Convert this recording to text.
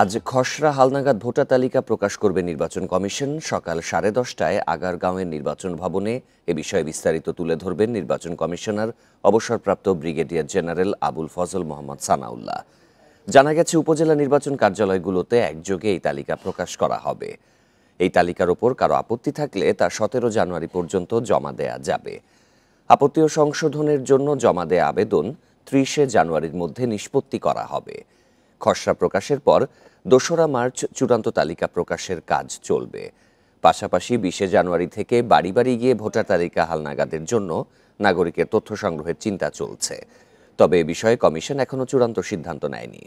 আজ খসড়া হালনাগাদ ভোটার তালিকা প্রকাশ করবে নির্বাচন কমিশন। সকাল 10:30টায় আগারগাঁওয়ের নির্বাচন ভবনে এ বিষয়ে বিস্তারিত তুলে ধরবেন নির্বাচন কমিশনার অবসরপ্রাপ্ত ব্রিগেডিয়ার জেনারেল আবুল ফজল মোহাম্মদ সানাউল্লাহ। জানা গেছে, উপজেলা নির্বাচন কার্যালয়গুলোতে একযোগে এই তালিকা প্রকাশ করা হবে। এই তালিকার ওপর কারো আপত্তি থাকলে তা 17 জানুয়ারি পর্যন্ত জমা দেয়া যাবে। আপত্তি ও সংশোধনের জন্য জমা দেয়া আবেদন 30 জানুয়ারির মধ্যে নিষ্পত্তি করা হবে। খসড়া প্রকাশের পর 2রা মার্চ চূড়ান্ত তালিকা প্রকাশের কাজ চলবে। পাশাপাশি 20 জানুয়ারি থেকে বাড়ি বাড়ি গিয়ে ভোটার তালিকা হালনাগাদের জন্য নাগরিকের তথ্য সংগ্রহের চিন্তা চলছে। তবে এ বিষয়ে কমিশন এখনো চূড়ান্ত সিদ্ধান্ত নেয়নি।